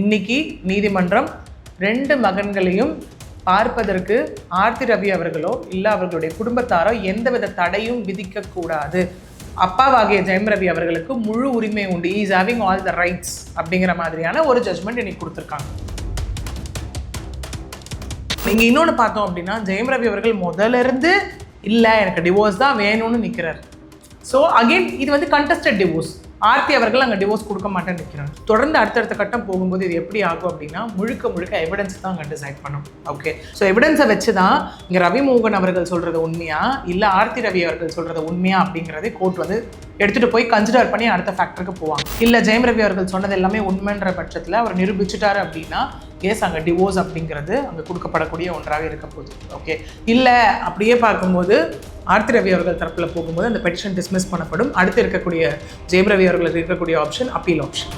இன்னைக்கு நீதிமன்றம் 2 மகன்களையும் பார்ப்பதற்கு ஆர்த்தி ரவி அவர்களோ இல்லை அவர்களுடைய குடும்பத்தாரோ எந்தவித தடையும் விதிக்கக்கூடாது, அப்பாவாகிய ஜெயம் ரவி அவர்களுக்கு முழு உரிமை உண்டு, is having all the rights அப்படிங்கிற மாதிரியான ஒரு ஜட்மெண்ட் இன்னைக்கு கொடுத்துருக்காங்க. நீங்கள் இன்னொன்று பார்த்தோம் அப்படின்னா, ஜெயம் ரவி அவர்கள் முதல்ல இருந்து இல்லை எனக்கு டிவோர்ஸ் தான் வேணும்னு நிற்கிறார். ஸோ அகெயின் இது வந்து கண்டஸ்டட் டிவோர்ஸ். ஆர்த்தி அவர்கள் அங்கே டிவோர்ஸ் கொடுக்க மாட்டேன்னு நிற்கிறாங்க. தொடர்ந்து அடுத்தடுத்த கட்டம் போகும்போது இது எப்படி ஆகும் அப்படின்னா, முழுக்க எவிடன்ஸ் தான் அங்கே டிசைட் பண்ணும். ஓகே, ஸோ எவிடன்ஸை வச்சு தான் இங்கே ரவிமோகன் அவர்கள் சொல்கிறது உண்மையா இல்லை ஆர்த்தி ரவி அவர்கள் சொல்கிறது உண்மையா அப்படிங்கிறதே கோர்ட் வந்து எடுத்துகிட்டு போய் கன்சிடர் பண்ணி அடுத்த ஃபேக்டருக்கு போவாங்க. இல்லை ஜெயம் ரவி அவர்கள் சொன்னது எல்லாமே உண்மைன்ற பட்சத்தில் அவர் நிரூபிச்சுட்டாரு அப்படின்னா எஸ் அங்கே டிவோர்ஸ் அப்படிங்கிறது அங்கே கொடுக்கப்படக்கூடிய ஒன்றாக இருக்க போகுது. ஓகே, இல்லை அப்படியே பார்க்கும்போது ஆர்த்தி ரவி அவர்கள் தரப்பில் போகும்போது அந்த பெட்டிஷன் டிஸ்மிஸ் பண்ணப்படும். அடுத்து இருக்கக்கூடிய ஜெயம் ரவி அவர்களுக்கு இருக்கக்கூடிய ஆப்ஷன் அப்பீல் ஆப்ஷன்.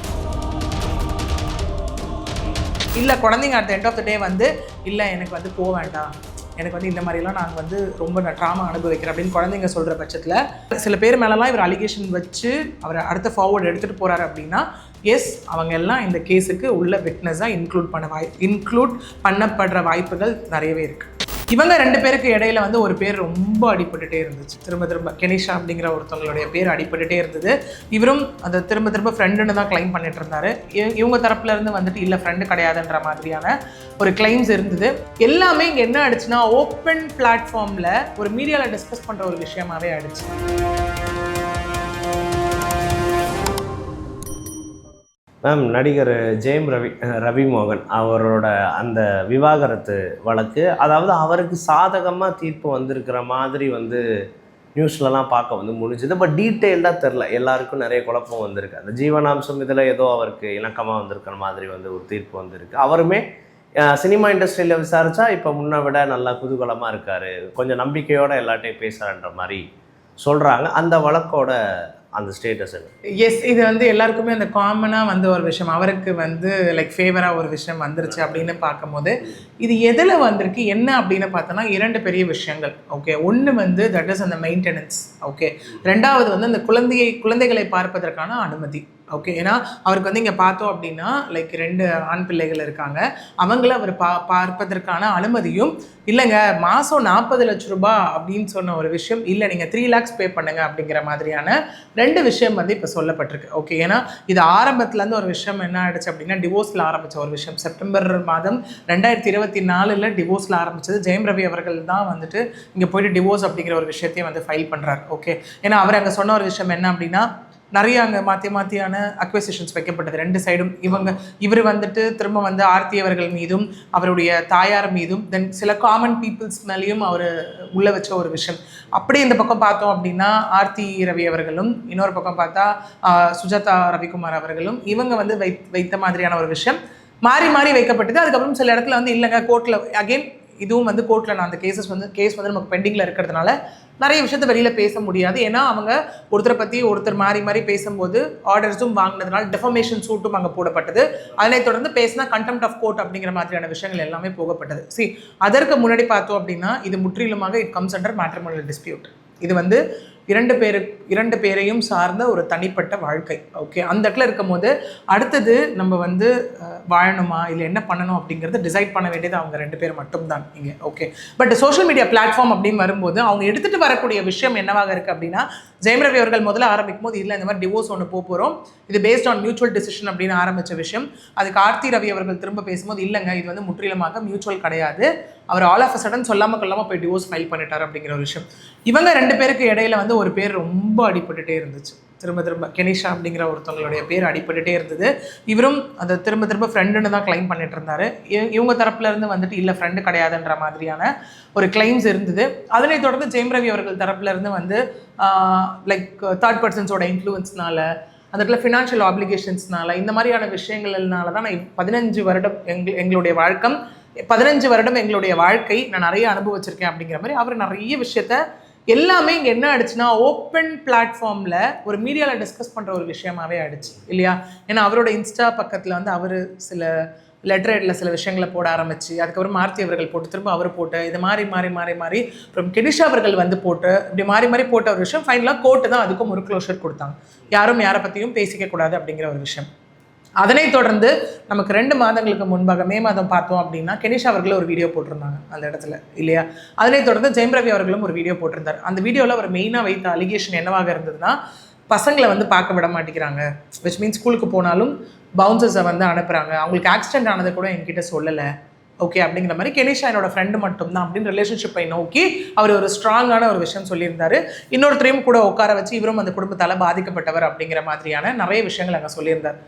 இல்லை குழந்தைங்க at the end of the day வந்து இல்லை எனக்கு வந்து போக வேண்டாம், எனக்கு வந்து இந்த மாதிரிலாம் நாங்கள் வந்து ரொம்ப ட்ராமா அனுபவிக்கிறேன் அப்படின்னு குழந்தைங்க சொல்கிற பட்சத்தில் சில பேர் மேலெலாம் இவர் அலிகேஷன் வச்சு அவரை அடுத்த ஃபார்வர்டு எடுத்துகிட்டு போகிறாரு அப்படின்னா எஸ் அவங்க எல்லாம் இந்த கேஸுக்கு உள்ள விட்னஸாக இன்க்ளூட் பண்ணப்படுற வாய்ப்புகள் நிறையவே இருக்குது. இவங்க 2 பேருக்கு இடையில வந்து ஒரு பேர் ரொம்ப அடிபட்டுட்டே இருந்துச்சு. திரும்ப கெனிஷா அப்படிங்கிற ஒருத்தவங்களுடைய பேர் அடிபட்டுட்டே இருந்தது. இவரும் அதை திரும்ப ஃப்ரெண்டுன்னு தான் கிளைம் பண்ணிட்டு இருந்தாரு. இவங்க தரப்புல இருந்து வந்துட்டு இல்லை ஃப்ரெண்டு கிடையாதுன்ற மாதிரியான ஒரு கிளைம்ஸ் இருந்தது. எல்லாமே இங்கே என்ன ஆயிடுச்சுன்னா, ஓப்பன் பிளாட்ஃபார்மில் ஒரு மீடியாவில் டிஸ்கஸ் பண்ணுற ஒரு விஷயமாவே ஆயிடுச்சு. மேம், நடிகர் ஜெயம் ரவிமோகன் அவரோட அந்த விவாகரத்து வழக்கு, அதாவது அவருக்கு சாதகமாக தீர்ப்பு வந்திருக்கிற மாதிரி வந்து நியூஸ்லலாம் பார்க்க வந்து முடிஞ்சுது. பட் டீட்டெயில்டாக தெரில, எல்லாருக்கும் நிறைய குழப்பம் வந்திருக்கு. அந்த ஜீவனாம்சம் இதில் ஏதோ அவருக்கு இணக்கமாக வந்திருக்கிற மாதிரி வந்து ஒரு தீர்ப்பு வந்திருக்கு. அவருமே சினிமா இண்டஸ்ட்ரியில் விசாரித்தா இப்போ முன்னை விட நல்லா குதூகலமாக இருக்கார், கொஞ்சம் நம்பிக்கையோடு எல்லாட்டையும் பேசுகிறான்ற மாதிரி சொல்கிறாங்க. அந்த வழக்கோட அந்த ஸ்டேட்டஸ் எஸ், இது வந்து எல்லாருக்குமே அந்த காமனாக வந்து ஒரு விஷயம், அவருக்கு வந்து லைக் ஃபேவராக ஒரு விஷயம் வந்துருச்சு அப்படின்னு பார்க்கும்போது இது எதில் வந்திருக்கு என்ன அப்படின்னு பார்த்தோன்னா 2 பெரிய விஷயங்கள். ஓகே, ஒன்று வந்து தட் இஸ் அந்த மெயின்டெனன்ஸ். ஓகே, 2வது வந்து அந்த குழந்தைகளை பார்ப்பதற்கான அனுமதி. ஓகே, ஏன்னா அவருக்கு வந்து இங்கே பார்த்தோம் அப்படின்னா லைக் 2 ஆண் பிள்ளைகள் இருக்காங்க, அவங்கள அவர் பார்ப்பதற்கான அனுமதியும் இல்லைங்க, மாதம் 40 லட்ச ரூபாய் அப்படின்னு சொன்ன ஒரு விஷயம், இல்லை நீங்கள் 3 lakhs பே பண்ணுங்க அப்படிங்கிற மாதிரியான 2 விஷயம் வந்து இப்போ சொல்லப்பட்டிருக்கு. ஓகே, ஏன்னா இது ஆரம்பத்துலேருந்து ஒரு விஷயம் என்ன ஆயிடுச்சு அப்படின்னா, டிவோர்ஸில் ஆரம்பித்த ஒரு விஷயம். செப்டம்பர் மாதம் 2024 டிவோர்ஸில் ஆரம்பித்தது. ஜெயம் ரவி அவர்கள் தான் வந்துட்டு இங்கே போயிட்டு டிவோர்ஸ் அப்படிங்கிற ஒரு விஷயத்தையும் வந்து ஃபைல் பண்ணுறாரு. ஓகே, ஏன்னா அவர் அங்கே சொன்ன ஒரு விஷயம் என்ன அப்படின்னா, நிறைய அங்கே மாற்றியான அக்வசிஷன்ஸ் வைக்கப்பட்டது 2 சைடும். இவர் வந்துட்டு திரும்ப வந்து ஆர்த்தி அவர்கள் மீதும் அவருடைய தாயார் மீதும் தென் சில காமன் பீப்புள்ஸ் மேலேயும் அவர் உள்ள வச்ச ஒரு விஷயம். அப்படி இந்த பக்கம் பார்த்தோம் அப்படின்னா ஆர்த்தி ரவி அவர்களும், இன்னொரு பக்கம் பார்த்தா சுஜாதா ரவிக்குமார் அவர்களும் இவங்க வந்து வைத்த மாதிரியான ஒரு விஷயம் மாறி வைக்கப்பட்டது. அதுக்கப்புறம் சில இடத்துல வந்து இல்லைங்க கோர்ட்டில் அகெயின் இதுவும் வந்து கோர்ட்டில் நான் அந்த கேஸ் வந்து நமக்கு பெண்டிங்கில் இருக்கிறதுனால நிறைய விஷயத்தை வெளியில் பேச முடியாது. ஏன்னா அவங்க ஒருத்தரை பற்றி ஒருத்தர் மாறி பேசும்போது ஆர்டர்ஸும் வாங்கினதுனால டெஃபமேஷன் சூட்டும் அங்கே போடப்பட்டது. அதனைத் தொடர்ந்து பேசினா கண்டெம்ட் ஆஃப் கோர்ட் அப்படிங்கிற மாதிரியான விஷயங்கள் எல்லாமே போகப்பட்டது. அதற்கு முன்னாடி பார்த்தோம் அப்படின்னா இது முற்றிலுமாக it comes under matrimonial dispute. இது வந்து 2 பேரையும் சார்ந்த ஒரு தனிப்பட்ட வாழ்க்கை. ஓகே, அந்த இடத்துல இருக்கும் போது அடுத்தது நம்ம வந்து வாழணுமா இல்லை என்ன பண்ணணும் அப்படிங்கிறத டிசைட் பண்ண வேண்டியது அவங்க 2 பேர் மட்டும்தான் இங்கே. Okay, but social media platform அப்படின்னு வரும்போது அவங்க எடுத்துகிட்டு வரக்கூடிய விஷயம் என்னவாக இருக்குது அப்படின்னா, ஜெயம் ரவி அவர்கள் முதல்ல ஆரம்பிக்கும் போது இல்லை இந்த மாதிரி டிவோர்ஸ் ஒன்று போகிறோம், இது பேஸ்ட் ஆன் மியூச்சுவல் டிசிஷன் அப்படின்னு ஆரம்பித்த விஷயம். அதுக்கு ஆர்த்தி ரவி அவர்கள் திரும்ப பேசும்போது இல்லைங்க இது வந்து முற்றிலுமாக மியூச்சுவல் கிடையாது, அவர் ஆல் ஆஃப் அ சடன் சொல்லாமல் போய் டிவோர்ஸ் ஃபைல் பண்ணிட்டார் அப்படிங்கிற ஒரு விஷயம். இவங்க 2 பேருக்கு இடையில வந்து ஒரு பேர் ரொம்ப அடிபட்டுட்டே இருந்துச்சு. திரும்ப கெனிஷா அப்படிங்கிற ஒருத்தவங்களுடைய பேர் அடிபட்டுட்டே இருந்தது. இவரும் அதை திரும்ப ஃப்ரெண்டுன்னு தான் கிளைம் பண்ணிட்டு இருந்தாரு. இவங்க தரப்புல இருந்து வந்துட்டு இல்லை ஃப்ரெண்டு கிடையாதுன்ற மாதிரியான ஒரு கிளைம்ஸ் இருந்தது. அதனை தொடர்ந்து ஜெயம் ரவி அவர்கள் தரப்புல இருந்து வந்து லைக் 3rd பர்சன்ஸோட இன்ஃப்ளூயன்ஸ்னால அந்த இடத்துல ஃபினான்ஷியல் ஆப்ளிகேஷன்ஸ்னால இந்த மாதிரியான விஷயங்கள்னால தான் நான் 15 வருடம் எங்களுடைய வாழ்க்கை நான் நிறைய அனுபவிச்சிருக்கேன் அப்படிங்கிற மாதிரி அவர் நிறைய விஷயத்த எல்லாமே இங்கே என்ன ஆயிடுச்சுன்னா, ஓப்பன் பிளாட்ஃபார்மில் ஒரு மீடியாவில் டிஸ்கஸ் பண்ணுற ஒரு விஷயமாவே ஆயிடுச்சு இல்லையா. ஏன்னா அவரோட இன்ஸ்டா பக்கத்தில் வந்து அவர் சில லெட்டரேட்டில் சில விஷயங்களை போட ஆரம்பிச்சு, அதுக்கப்புறம் ஆர்த்தி அவர்கள் போட்டு திரும்ப அவர் போட்டு இது மாறி அப்புறம் கெனிஷா அவர்கள் வந்து போட்டு இப்படி மாறி போட்ட ஒரு விஷயம். ஃபைனலாக கோர்ட்டு தான் அதுக்கும் ஒரு க்ளோஷர் கொடுத்தாங்க, யாரும் யாரை பற்றியும் பேசிக்க கூடாது அப்படிங்கிற ஒரு விஷயம். அதனைத் தொடர்ந்து நமக்கு 2 மாதங்களுக்கு முன்பாக மே மாதம் பார்த்தோம் அப்படின்னா கெனிஷா அவர்கள் ஒரு வீடியோ போட்டிருந்தாங்க அந்த இடத்துல இல்லையா. அதனைத் தொடர்ந்து ஜெயம் ரவி அவர்களும் ஒரு வீடியோ போட்டிருந்தார். அந்த வீடியோவில் அவர் மெயினாக வைத்த அலிகேஷன் என்னவாக இருந்ததுன்னா, பசங்களை வந்து பார்க்க விட மாட்டேங்கிறாங்க, விச் மீன்ஸ் ஸ்கூலுக்கு போனாலும் பவுன்சர்ஸை வந்து அனுப்புகிறாங்க, அவங்களுக்கு ஆக்சிடென்ட் ஆனதை கூட என்கிட்ட சொல்லலை, ஓகே அப்படிங்கிற மாதிரி. கெனிஷா என்னோட ஃப்ரெண்டு மட்டும்தான் அப்படின்னு ரிலேஷன்ஷிப்பை நோக்கி அவர் ஒரு ஸ்ட்ராங்கான ஒரு விஷயம் சொல்லியிருந்தாரு. இன்னொருத்தரையும் கூட உட்கார வச்சு இவரும் அந்த குடும்பத்தால் பாதிக்கப்பட்டவர் அப்படிங்கிற மாதிரியான நிறைய விஷயங்கள் அங்கே சொல்லியிருந்தார்.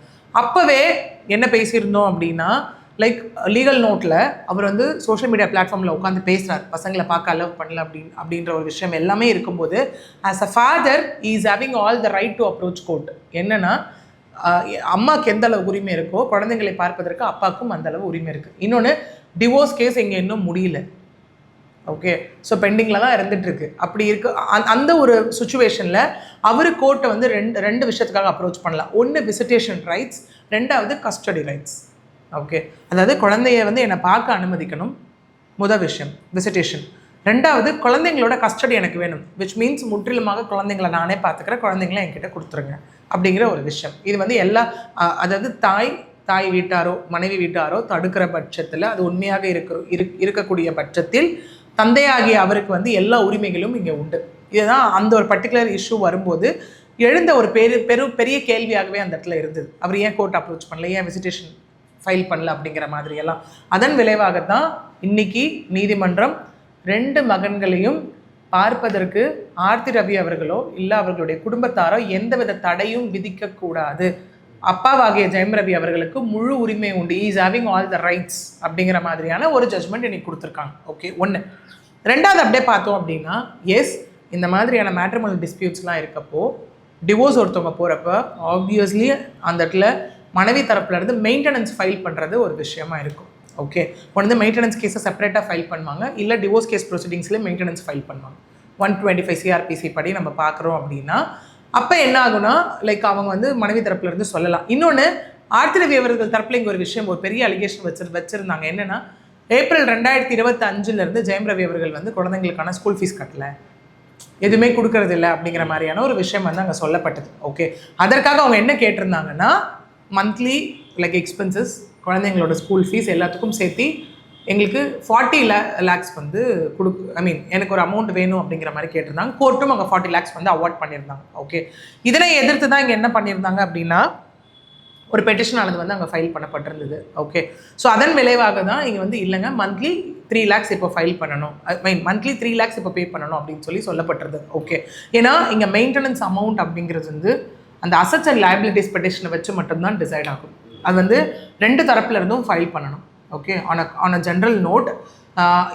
அப்போவே என்ன பேசியிருந்தோம் அப்படின்னா, லைக் லீகல் நோட்டில் அவர் வந்து சோஷியல் மீடியா பிளாட்ஃபார்மில் உட்காந்து பேசுகிறார், பசங்களை பார்க்க அலோவ் பண்ணல அப்படின்ற ஒரு விஷயம் எல்லாமே இருக்கும்போது, as a father is having all the right to approach court. என்னன்னா, அம்மாவுக்கு எந்த அளவு உரிமை இருக்கோ குழந்தைங்களை பார்ப்பதற்கு அப்பாவுக்கும் அந்த அளவு உரிமை இருக்குது. இன்னொன்று, டிவோர்ஸ் கேஸ் இங்கே இன்னும் முடியல, ஓகே, ஸோ பெண்டிங்கில் தான் இருந்துகிட்ருக்கு. அப்படி இருக்கு அந்த ஒரு சுச்சுவேஷனில் அவர் கோர்ட்டை வந்து ரெண்டு விஷயத்துக்காக அப்ரோச் பண்ணலாம். ஒன்று விசிட்டேஷன் ரைட்ஸ், ரெண்டாவது கஸ்டடி ரைட்ஸ். ஓகே, அதாவது குழந்தைய வந்து என்னை பார்க்க அனுமதிக்கணும், முதல் விஷயம் விசிட்டேஷன். ரெண்டாவது, குழந்தைங்களோட கஸ்டடி எனக்கு வேணும், விச் மீன்ஸ் முற்றிலுமாக குழந்தைங்களை நானே பார்த்துக்கிறேன், குழந்தைங்கள என்கிட்ட கொடுத்துருங்க அப்படிங்கிற ஒரு விஷயம். இது வந்து அதாவது தாய் வீட்டாரோ மனைவி வீட்டாரோ தடுக்கிற பட்சத்தில், அது உண்மையாக இருக்கக்கூடிய பட்சத்தில் தந்தையாகிய அவருக்கு வந்து எல்லா உரிமைகளும் இங்கே உண்டு. இதுதான் அந்த ஒரு பர்டிகுலர் இஷ்யூ வரும்போது எழுந்த ஒரு பெரிய கேள்வியாகவே அந்த இடத்துல இருந்தது. அவர் ஏன் கோர்ட் அப்ரோச் பண்ணல, ஏன் விசிட்டேஷன் ஃபைல் பண்ணல அப்படிங்கிற மாதிரியெல்லாம். அதன் விளைவாகத்தான் இன்னைக்கு நீதிமன்றம் 2 மகன்களையும் பார்ப்பதற்கு ஆர்த்தி ரவி அவர்களோ இல்லை அவர்களுடைய குடும்பத்தாரோ எந்தவித தடையும் விதிக்கக்கூடாது, அப்பாவாகிய ஜெயம் ரவி அவர்களுக்கு முழு உரிமை உண்டு, is having all the rights அப்படிங்கிற மாதிரியான ஒரு ஜட்ஜ்மெண்ட் இன்னைக்கு கொடுத்துருக்காங்க. ஓகே, ஒன்று. ரெண்டாவது அப்படியே பார்த்தோம் அப்படின்னா, எஸ், இந்த மாதிரியான மேட்ரிமோனியல் டிஸ்பியூட்ஸ்லாம் இருக்கப்போ, டிவோர்ஸ் ஒருத்தவங்க போகிறப்ப ஆப்வியஸ்லி அந்த இடத்துல மனைவி தரப்புலேருந்து மெயின்டெனன்ஸ் ஃபைல் பண்ணுறது ஒரு விஷயமா இருக்கும். ஓகே, ஒன்று மெயின்டெனன்ஸ் கேஸை செப்பரேட்டாக ஃபைல் பண்ணுவாங்க, இல்லை டிவோர்ஸ் கேஸ் ப்ரொசீடிங்ஸ்லேயே மெயின்டெனன்ஸ் ஃபைல் பண்ணுவாங்க. 125 CRPC படி நம்ம பார்க்குறோம் அப்படின்னா, அப்போ என்ன ஆகுனா, லைக் அவங்க வந்து மனைவி தரப்புலேருந்து சொல்லலாம். இன்னொன்று, ஆர்த்தி ரவி அவர்கள் தரப்பில் இங்கே ஒரு விஷயம், ஒரு பெரிய அலிகேஷன் வச்சுருந்தாங்க. என்னென்னா, ஏப்ரல் 2025 ஜெயம் ரவி அவர்கள் வந்து குழந்தைங்களுக்கான ஸ்கூல் ஃபீஸ் கட்டலை, எதுவுமே கொடுக்கறது இல்லை அப்படிங்கிற மாதிரியான ஒரு விஷயம் வந்து அங்கே சொல்லப்பட்டது. ஓகே, அதற்காக அவங்க என்ன கேட்டிருந்தாங்கன்னா, மந்த்லி லைக் எக்ஸ்பென்சஸ், குழந்தைங்களோட ஸ்கூல் ஃபீஸ் எல்லாத்துக்கும் சேர்த்து எங்களுக்கு 40 lakhs வந்து எனக்கு ஒரு அமௌண்ட் வேணும் அப்படிங்கிற மாதிரி கேட்டிருந்தாங்க. கோர்ட்டும் அங்கே 40 lakhs வந்து அவார்ட் பண்ணியிருந்தாங்க. ஓகே, இதனை எதிர்த்து தான் இங்கே என்ன பண்ணியிருந்தாங்க அப்படின்னா, ஒரு பெட்டிஷன் ஆனது வந்து அங்கே ஃபைல் பண்ணப்பட்டிருந்தது. ஓகே, ஸோ அதன் விளைவாக தான் இங்கே வந்து இல்லைங்க, மந்த்லி 3 lakhs இப்போ ஃபைல் பண்ணணும், மந்த்லி 3 lakhs இப்போ பே பண்ணணும் அப்படின்னு சொல்லப்பட்டிருந்தது. ஓகே, ஏன்னா இங்கே மெயின்டெனன்ஸ் அமௌண்ட் அப்படிங்கிறது வந்து அந்த அசட்ஸ் அண்ட் லைபிலிட்டிஸ் பெட்டிஷனை வச்சு மட்டும்தான் டிசைட் ஆகும். அது வந்து 2 தரப்புல இருந்தும் ஃபைல் பண்ணணும். Okay, on a general note,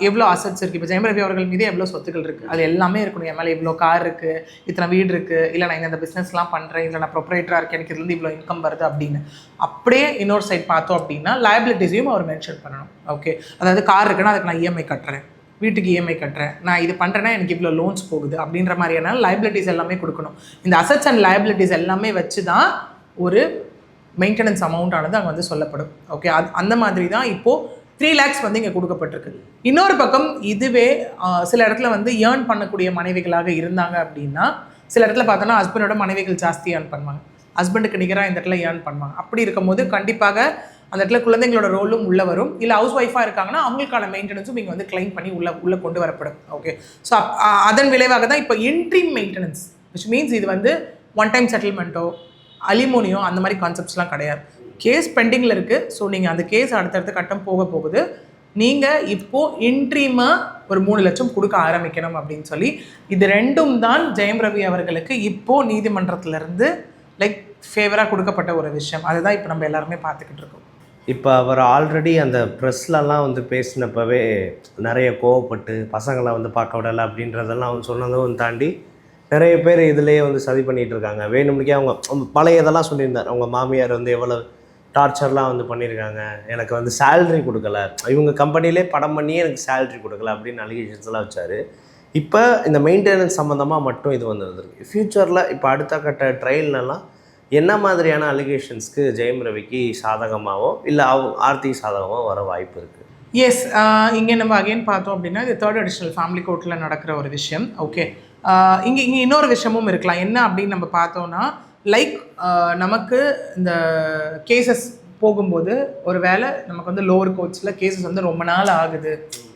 எவ்வளோ அசட்ஸ் இருக்குது, இப்போ ஜெயம் ரவி அவர்கள் மீது எவ்வளோ சொத்துக்கள் இருக்குது, அது எல்லாமே இருக்கணும். என் மேலே இவ்வளோ கார் இருக்குது, இத்தனை வீடு இருக்குது, இல்லை நான் இந்த பிஸ்னஸ்லாம் பண்ணுறேன், இல்லை நான் ப்ரொப்ரைட்டராக இருக்கேன், எனக்கு இதுலேருந்து இவ்வளோ இன்கம் வருது அப்படின்னு. அப்படியே இன்னொரு சைட் பார்த்தோம் அப்படின்னா, லைபிலிட்டிஸையும் அவர் மென்ஷன் பண்ணணும். ஓகே, அதாவது கார் இருக்குன்னா அதுக்கு நான் இஎம்ஐ கட்டுறேன், வீட்டுக்கு இஎம்ஐ கட்டுறேன், நான் இது பண்ணுறேன்னா எனக்கு இவ்வளோ லோன்ஸ் போகுது அப்படின்ற மாதிரியான லைபிலிட்டிஸ் எல்லாமே கொடுக்கணும். இந்த அசட்ஸ் அண்ட் லைபிலிட்டிஸ் எல்லாமே வச்சு தான் ஒரு மெயின்டெனன்ஸ் அமௌண்ட் ஆனது அங்கே வந்து சொல்லப்படும். ஓகே, அந்த மாதிரி தான் இப்போது 3 lakhs வந்து இங்கே கொடுக்கப்பட்டிருக்கு. இன்னொரு பக்கம் இதுவே சில இடத்துல வந்து ஏர்ன் பண்ணக்கூடிய மனைவிகளாக இருந்தாங்க அப்படின்னா, சில இடத்துல பார்த்தோன்னா ஹஸ்பண்டோட மனைவிகள் ஜாஸ்தி ஏர்ன் பண்ணுவாங்க, ஹஸ்பண்டுக்கு நிகராக இந்த இடத்துல ஏர்ன் பண்ணுவாங்க. அப்படி இருக்கும்போது கண்டிப்பாக அந்த இடத்துல குழந்தைங்களோட ரோலும் உள்ளே வரும். இல்லை ஹவுஸ் ஒய்ஃபாக இருக்காங்கன்னா அவங்களுக்கான மெயின்டெனன்ஸும் இங்கே வந்து கிளைம் பண்ணி உள்ளே கொண்டு வரப்படும். ஓகே, ஸோ அதன் விளைவாக தான் இப்போ இன்ட்ரீம் மெயின்டெனன்ஸ், விச் மீன்ஸ் இது வந்து ஒன் டைம் செட்டில்மெண்ட்டோ அலிமோனியோ அந்த மாதிரி கான்செப்ட்ஸ்லாம் கிடையாது. கேஸ் பெண்டிங்கில் இருக்குது. ஸோ நீங்கள் அந்த கேஸ் அடுத்தடுத்து கட்டம் போகுது. நீங்கள் இப்போது இன்ட்ரீமாக ஒரு 3 லட்சம் கொடுக்க ஆரம்பிக்கணும் அப்படின்னு சொல்லி, இது 2ம் தான் ஜெயம் ரவி அவர்களுக்கு இப்போது நீதிமன்றத்திலேருந்து லைக் ஃபேவராக கொடுக்கப்பட்ட ஒரு விஷயம். அதுதான் இப்போ நம்ம எல்லாருமே பார்த்துக்கிட்டு இருக்கோம். இப்போ அவர் ஆல்ரெடி அந்த ப்ரெஸ்லலாம் வந்து பேசினப்பவே நிறைய கோவப்பட்டு பசங்களை வந்து பார்க்க விடலை அப்படின்றதெல்லாம் அவன் சொன்னதும் தாண்டி நிறைய பேர் இதுலேயே வந்து சதி பண்ணிகிட்டு இருக்காங்க. வேணும்னுக்கே அவங்க பழைய இதெல்லாம் சொல்லியிருந்தார், அவங்க மாமியார் வந்து எவ்வளோ டார்ச்சர்லாம் வந்து பண்ணியிருக்காங்க, எனக்கு வந்து சேல்ரி கொடுக்கல, இவங்க கம்பெனிலே படம் பண்ணியே எனக்கு சேல்ரி கொடுக்கல அப்படின்னு அலிகேஷன்ஸ்லாம் வச்சார். இப்போ இந்த மெயின்டெனன்ஸ் சம்மந்தமாக மட்டும் இது வந்துருக்கு. ஃப்யூச்சரில் இப்போ அடுத்த கட்ட ட்ரையல்லாம் என்ன மாதிரியான அலிகேஷன்ஸ்க்கு ஜெயம் ரவிக்கு சாதகமாகவோ இல்லை ஆர்த்தி சாதகமாக வர வாய்ப்பு இருக்குது? எஸ், இங்கே நம்ம அகைன் பார்த்தோம் அப்படின்னா இது 3rd அடிஷனல் ஃபேமிலி கோர்ட்டில் நடக்கிற ஒரு விஷயம். ஓகே, இங்கே இன்னொரு விஷயமும் இருக்கலாம். என்ன அப்படின்னு நம்ம பார்த்தோன்னா, லைக் நமக்கு இந்த கேசஸ் போகும்போது ஒரு வேளை நமக்கு வந்து லோவர் கோர்ட்ஸில் கேசஸ் வந்து ரொம்ப நாள் ஆகுது,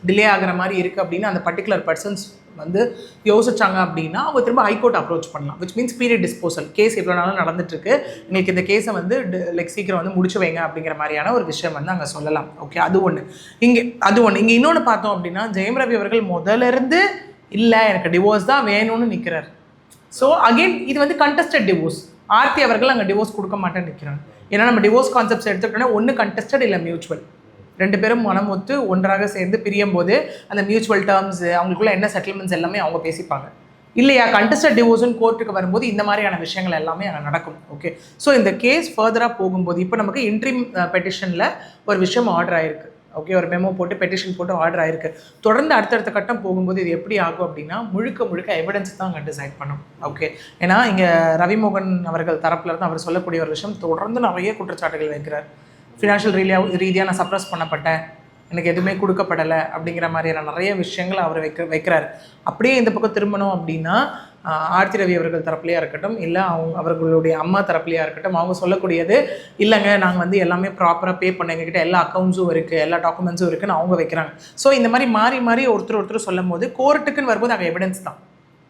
டிலே ஆகிற மாதிரி இருக்குது அப்படின்னு அந்த பர்டிகுலர் பர்சன்ஸ் வந்து யோசிச்சாங்க அப்படின்னா அவங்க திரும்ப ஹைகோர்ட் அப்ரோச் பண்ணலாம். Which means period disposal. Case இவ்வளோ நாளும் நடந்துட்டுருக்கு, எங்களுக்கு இந்த கேஸை வந்து லைக் சீக்கிரம் வந்து முடிச்சு வைங்க அப்படிங்கிற மாதிரியான ஒரு விஷயம் வந்து அங்கே சொல்லலாம். ஓகே, அது ஒன்று. இங்கே இன்னொன்று பார்த்தோம் அப்படின்னா ஜெயம் ரவி அவர்கள் முதல்ல இருந்து இல்லை எனக்கு டிவோர்ஸ் தான் வேணும்னு நிற்கிறார். ஸோ அகெயின் இது வந்து கண்டஸ்டட் டிவோர்ஸ். ஆர்த்தி அவர்கள் அங்கே டிவோர்ஸ் கொடுக்க மாட்டேன்னு நிற்கிறாங்க. ஏன்னா நம்ம டிவோர்ஸ் கான்செப்ட்ஸ் எடுத்துக்கிட்டோன்னா ஒன்று கண்டஸ்டட் இல்லை மியூச்சுவல். ரெண்டு பேரும் மனம் ஒத்து ஒன்றாக சேர்ந்து பிரியும் போது அந்த மியூச்சுவல் டேர்ம்ஸ் அவங்களுக்குள்ள என்ன செட்டில்மெண்ட்ஸ் எல்லாமே அவங்க பேசிப்பாங்க. இல்லையா, கண்டஸ்டட் டிவோர்ஸ்னு கோர்ட்டுக்கு வரும்போது இந்த மாதிரியான விஷயங்கள் எல்லாமே அங்கே நடக்கும். ஓகே, ஸோ இந்த கேஸ் ஃபர்தராக போகும்போது இப்போ நமக்கு இன்ட்ரீம் பெட்டிஷனில் ஒரு விஷயம் ஆர்டர் ஆயிருக்கு. ஓகே, ஒரு மெமோ போட்டு பெட்டிஷன் போட்டு ஆர்டர் ஆயிருக்கு. தொடர்ந்து அடுத்தடுத்த கட்டம் போகும்போது இது எப்படி ஆகும் அப்படின்னா முழுக்க எவிடன்ஸ் தான் அங்கே டிசைட் பண்ணும். ஓகே, ஏன்னா இங்கே ரவிமோகன் அவர்கள் தரப்புல இருந்து அவர் சொல்லக்கூடிய ஒரு விஷயம் தொடர்ந்து நிறைய குற்றச்சாட்டுகள் வைக்கிறார். ஃபினான்ஷியல் ரீதியாக நான் சப்ரஸ் பண்ணப்பட்டேன், எனக்கு எதுவுமே கொடுக்கப்படலை அப்படிங்கிற மாதிரியான நிறைய விஷயங்கள் அவர் வைக்கிறார். அப்படியே இந்த பக்கம் திரும்பணும் அப்படின்னா ஆர்த்தி ரவி அவர்கள் தரப்புலையாக இருக்கட்டும், இல்லை அவர்களுடைய அம்மா தரப்புலையாக இருக்கட்டும், அவங்க சொல்லக்கூடியது இல்லைங்க நாங்கள் வந்து எல்லாமே ப்ராப்பராக பே பண்ண, எங்ககிட்ட எல்லா அக்கௌண்ட்ஸும் இருக்குது, எல்லா டாக்குமெண்ட்ஸும் இருக்குதுன்னு அவங்க வைக்கிறாங்க. ஸோ இந்த மாதிரி மாறி ஒருத்தர் சொல்லும் போது கோர்ட்டுக்குன்னு வரும்போது அங்கே எவிடன்ஸ் தான்.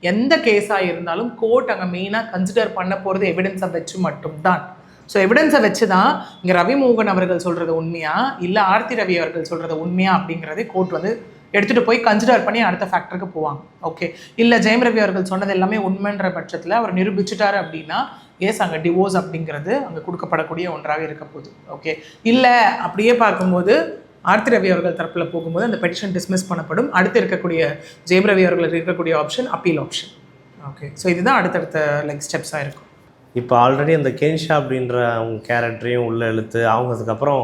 எந்த கேஸாக இருந்தாலும் கோர்ட் அங்கே மெயினாக கன்சிடர் பண்ண போகிறது எவிடன்ஸை வச்சு மட்டும்தான். ஸோ எவிடன்ஸை வச்சு தான் இங்கே ரவிமோகன் அவர்கள் சொல்கிறது உண்மையா இல்லை ஆர்த்தி ரவி அவர்கள் சொல்கிறது உண்மையா அப்படிங்கிறது கோர்ட் வந்து எடுத்துகிட்டு போய் கன்சிடர் பண்ணி அடுத்த ஃபேக்டருக்கு போவாங்க. ஓகே, இல்லை ஜெயம் ரவி அவர்கள் சொன்னது எல்லாமே உண்மைன்ற பட்சத்தில் அவர் நிரூபிச்சுட்டாரு அப்படின்னா எஸ் அங்கே டிவோர்ஸ் அப்படிங்கிறது அங்கே கொடுக்கப்படக்கூடிய ஒன்றாக இருக்க போகுது. ஓகே, இல்லை அப்படியே பார்க்கும்போது ஆர்த்தி ரவி அவர்கள் தரப்பில் போகும்போது அந்த பெட்டிஷன் டிஸ்மிஸ் பண்ணப்படும். அடுத்து இருக்கக்கூடிய ஜெயம் ரவி அவர்களுக்கு இருக்கக்கூடிய option appeal option. Okay, so இதுதான் அடுத்தடுத்த லைக் ஸ்டெப்ஸாக இருக்கும். இப்போ ஆல்ரெடி அந்த கேன்ஷா அப்படின்ற அவங்க கேரக்டரையும் உள்ளே இழுத்து அவங்க அதுக்கப்புறம்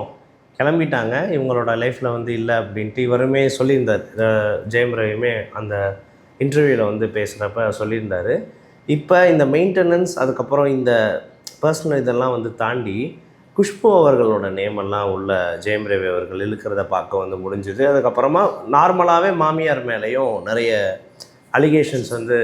கிளம்பிட்டாங்க, இவங்களோட லைஃப்பில் வந்து இல்லை அப்படின்ட்டு இவருமே சொல்லியிருந்தார். ஜெயம் ரவியுமே அந்த இன்டர்வியூவில் வந்து பேசுகிறப்ப சொல்லியிருந்தார். இப்போ இந்த மெயின்டெனன்ஸ் அதுக்கப்புறம் இந்த பர்சனல் இதெல்லாம் வந்து தாண்டி குஷ்பு அவர்களோட நேமெல்லாம் உள்ள ஜெயம் ரவி அவர்கள் இழுக்கிறத பார்க்க வந்து முடிஞ்சுது. அதுக்கப்புறமா நார்மலாகவே மாமியார் மேலேயும் நிறைய அலிகேஷன்ஸ் வந்து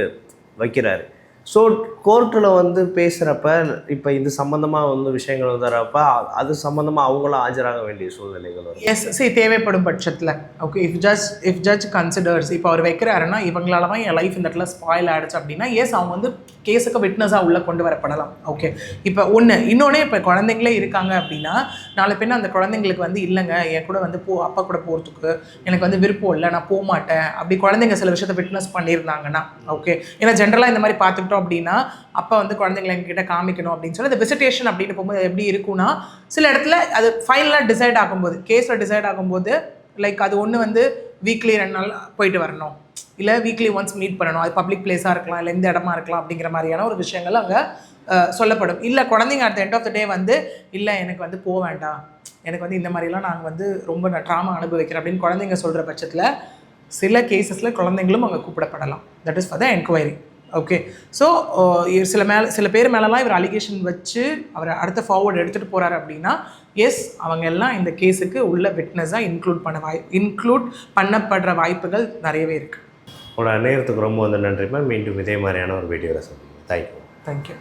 வைக்கிறாரு. ஸோ கோர்ட்டில் வந்து பேசுகிறப்ப இப்போ இது சம்மந்தமாக வந்து விஷயங்கள் வந்துறப்ப அது சம்மந்தமாக அவங்களும் ஆஜராக வேண்டிய சூழ்நிலைகள் வரும். எஸ், சரி, தேவைப்படும் பட்சத்தில். ஓகே, இஃப் ஜட்ஜ் கன்சிடர்ஸ் இப்போ அவர் வைக்கிறாருன்னா இவங்களால தான் என் லைஃப் இந்த இடத்துல ஸ்பாயில் ஆகிடுச்சு அப்படின்னா எஸ் அவங்க வந்து கேஸுக்கு விட்னஸாக உள்ளே கொண்டு வரப்படலாம். ஓகே, இப்போ இன்னொன்று இப்போ குழந்தைங்களே இருக்காங்க அப்படின்னா நாளை பின்ன அந்த குழந்தைங்களுக்கு வந்து இல்லைங்க என் கூட வந்து அப்பா கூட போகிறதுக்கு எனக்கு வந்து விருப்பம் இல்லை, நான் போக மாட்டேன் அப்படி குழந்தைங்க சில விஷயத்தை விட்னஸ் பண்ணியிருந்தாங்கன்னா ஓகே, ஏன்னா ஜென்ரலாக இந்த மாதிரி பார்த்துக்கிட்டோம் அப்படின்னா அப்போ வந்து குழந்தைங்களை எங்ககிட்ட காமிக்கணும் அப்படின்னு சொல்லி இந்த விசிட்டேஷன் அப்படின்னு போகும்போது எப்படி இருக்குன்னா சில இடத்துல அது ஃபைனலாக டிசைட் ஆகும்போது கேஸில் டிசைட் ஆகும்போது லைக் அது ஒன்று வந்து வீக்லி 2 நாள் போயிட்டு வரணும், இல்லை வீக்லி ஒன்ஸ் மீட் பண்ணணும், அது பப்ளிக் பிளேஸாக இருக்கலாம், இல்லை எந்த இடமா இருக்கலாம் அப்படிங்கிற மாதிரியான ஒரு விஷயங்கள் அங்கே சொல்லப்படும். இல்லை குழந்தைங்க at the end of the day வந்து இல்லை எனக்கு வந்து போக வேண்டாம், எனக்கு வந்து இந்த மாதிரிலாம் நாங்கள் வந்து ரொம்ப ட்ராமா அனுபவிக்கிறேன் அப்படின்னு குழந்தைங்க சொல்கிற பட்சத்தில் சில கேசஸில் குழந்தைங்களும் அங்கே கூப்பிடப்படலாம். That is for the enquiry. Okay, so சில பேர் மேலெலாம் இவர் அலிகேஷன் வச்சு அவர் அடுத்த ஃபார்வர்டு எடுத்துகிட்டு போகிறாரு அப்படின்னா எஸ் அவங்க எல்லாம் இந்த கேஸுக்கு உள்ள விட்னஸாக இன்க்ளூட் பண்ணப்படுற வாய்ப்புகள் நிறையவே இருக்குது. உங்களோட நேரத்துக்கு ரொம்ப வந்து நன்றி மேம். மீண்டும் இதே மாதிரியான ஒரு வீடியோவில் சொல்லுங்கள். தேங்க்யூ.